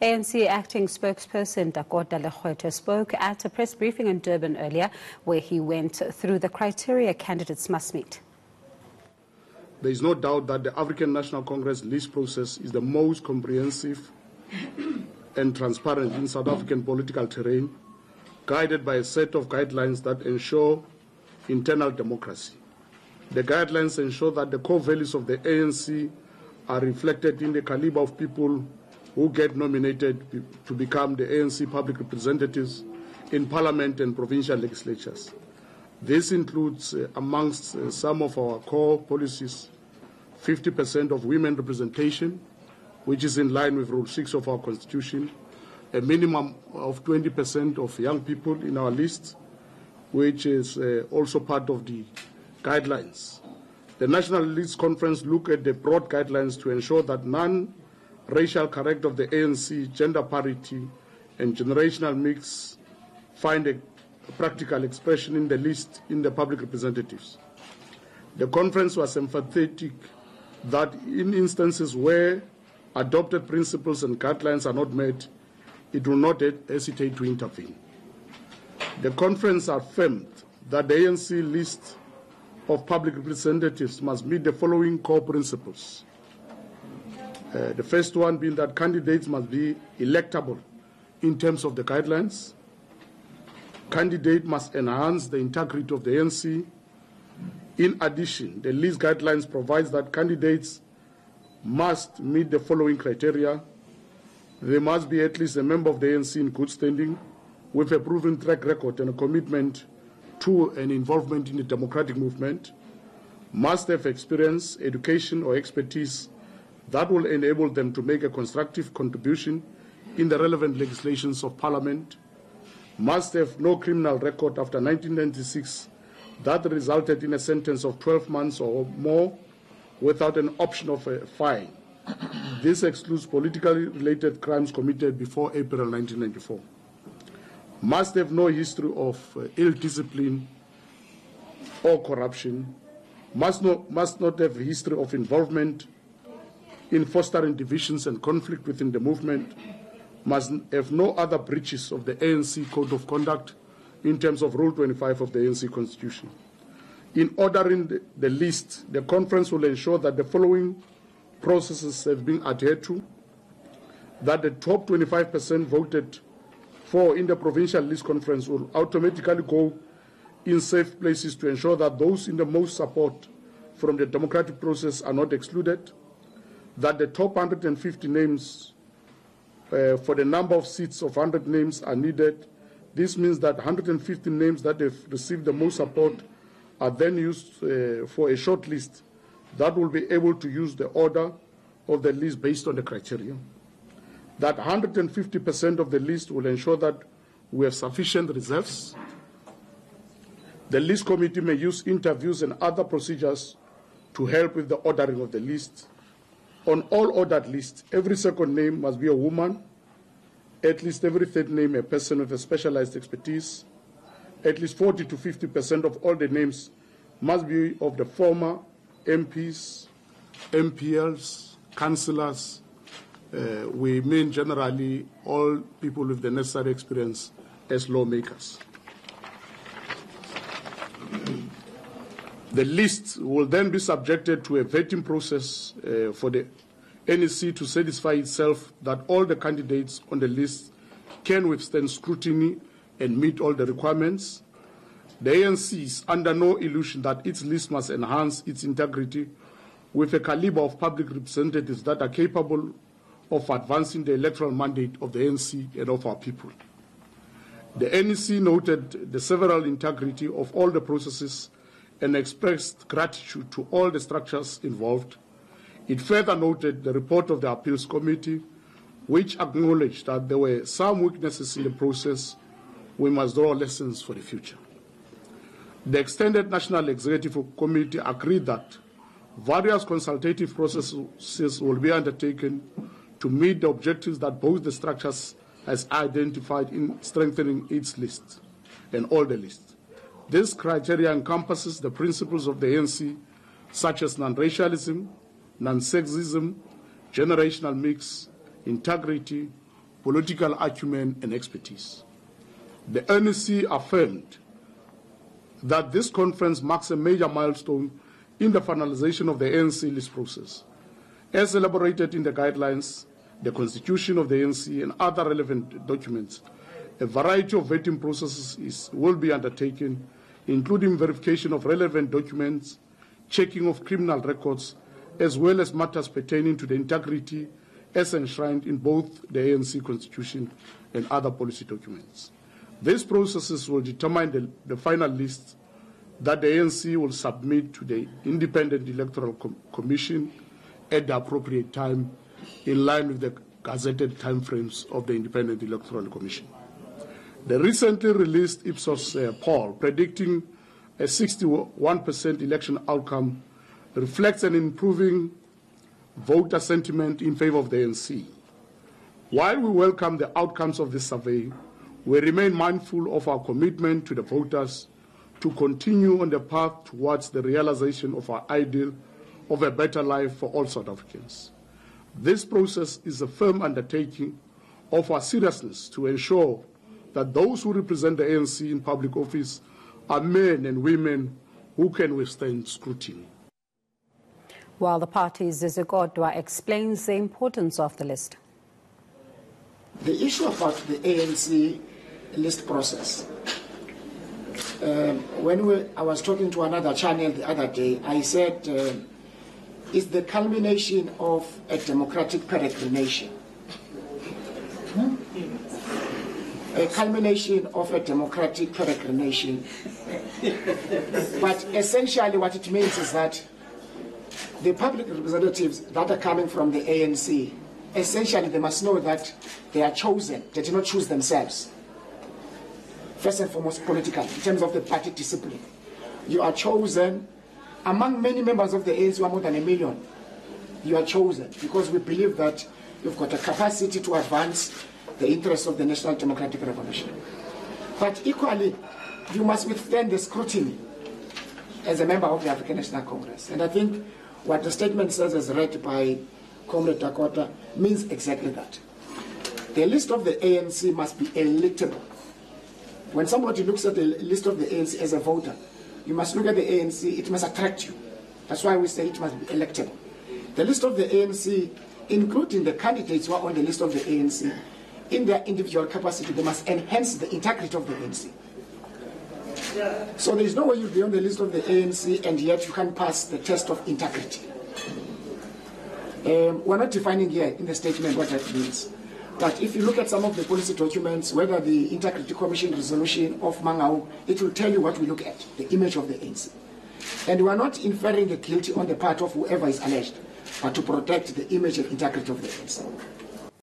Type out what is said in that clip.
ANC acting spokesperson Dakota Lekgwethe spoke at a press briefing in Durban earlier, where he went through the criteria candidates must meet. There is no doubt that the African National Congress list process is the most comprehensive and transparent in South African political terrain, guided by a set of guidelines that ensure internal democracy. The guidelines ensure that the core values of the ANC are reflected in the caliber of people who get nominated to become the ANC public representatives in parliament and provincial legislatures. This includes, amongst some of our core policies, 50% of women representation, which is in line with Rule 6 of our Constitution, a minimum of 20% of young people in our list, which is also part of the guidelines. The National List Conference looked at the broad guidelines to ensure that non-racial character of the ANC, gender parity, and generational mix find a practical expression in the list in the public representatives. The conference was emphatic that in instances where adopted principles and guidelines are not met, it will not hesitate to intervene. The conference affirmed that the ANC list of public representatives must meet the following core principles. The first one being that candidates must be electable in terms of the guidelines. Candidate must enhance the integrity of the ANC. In addition, the list guidelines provides that candidates must meet the following criteria. They must be at least a member of the ANC in good standing, with a proven track record and a commitment to an involvement in the democratic movement, must have experience, education, or expertise that will enable them to make a constructive contribution in the relevant legislations of Parliament, must have no criminal record after 1996 that resulted in a sentence of 12 months or more without an option of a fine. This excludes politically related crimes committed before April 1994. Must have no history of ill discipline or corruption, must not have a history of involvement in fostering divisions and conflict within the movement, must have no other breaches of the ANC Code of Conduct in terms of Rule 25 of the ANC Constitution. In ordering the list, the conference will ensure that the following processes have been adhered to: that the top 25% voted for in the provincial list conference will automatically go in safe places to ensure that those in the most support from the democratic process are not excluded, that the top 150 names for the number of seats of 100 names are needed. This means that 150 names that have received the most support are then used for a short list that will be able to use the order of the list based on the criteria. That 150% of the list will ensure that we have sufficient reserves. The list committee may use interviews and other procedures to help with the ordering of the list. On all ordered lists, every second name must be a woman, at least every third name a person with a specialized expertise. At least 40 to 50% of all the names must be of the former MPs, MPLs, councillors. We mean generally all people with the necessary experience as lawmakers. The list will then be subjected to a vetting process for the NEC to satisfy itself that all the candidates on the list can withstand scrutiny and meet all the requirements. The ANC is under no illusion that its list must enhance its integrity with a caliber of public representatives that are capable of advancing the electoral mandate of the ANC and of our people. The NEC noted the several integrity of all the processes and expressed gratitude to all the structures involved. It further noted the report of the Appeals Committee, which acknowledged that there were some weaknesses in the process. We must draw lessons for the future. The Extended National Executive Committee agreed that various consultative processes will be undertaken to meet the objectives that both the structures has identified in strengthening its list and all the lists. This criteria encompasses the principles of the ANC, such as non-racialism, non-sexism, generational mix, integrity, political acumen and expertise. The NEC affirmed that this conference marks a major milestone in the finalization of the ANC list process. As elaborated in the guidelines, the constitution of the ANC and other relevant documents, a variety of vetting processes will be undertaken, including verification of relevant documents, checking of criminal records, as well as matters pertaining to the integrity as enshrined in both the ANC constitution and other policy documents. These processes will determine the final list that the ANC will submit to the Independent Electoral Commission at the appropriate time, in line with the gazetted timeframes of the Independent Electoral Commission. The recently released Ipsos poll predicting a 61% election outcome reflects an improving voter sentiment in favor of the ANC. While we welcome the outcomes of this survey, we remain mindful of our commitment to the voters to continue on the path towards the realization of our ideal of a better life for all South Africans. This process is a firm undertaking of our seriousness to ensure that those who represent the ANC in public office are men and women who can withstand scrutiny. While the party's Zigodwa explains the importance of the list. The issue about the ANC list process, I was talking to another channel the other day, I said it's the culmination of a democratic peregrination. A culmination of a democratic peregrination. But essentially what it means is that the public representatives that are coming from the ANC, essentially they must know that they are chosen, they do not choose themselves. First and foremost, political, in terms of the party discipline. You are chosen among many members of the ANC, who are more than 1 million. You are chosen because we believe that you've got a capacity to advance the interests of the National Democratic Revolution. But equally, you must withstand the scrutiny as a member of the African National Congress. And I think what the statement says, as read by Comrade Dakota, means exactly that. The list of the ANC must be electable. When somebody looks at the list of the ANC as a voter, you must look at the ANC, it must attract you. That's why we say it must be electable. The list of the ANC, including the candidates who are on the list of the ANC, in their individual capacity, they must enhance the integrity of the ANC. So there is no way you'll be on the list of the ANC and yet you can pass the test of integrity. We're not defining here in the statement what that means. But if you look at some of the policy documents, whether the Integrity Commission resolution of Mangau, it will tell you what we look at, the image of the ANC. And we are not inferring the guilty on the part of whoever is alleged, but to protect the image and integrity of the ANC.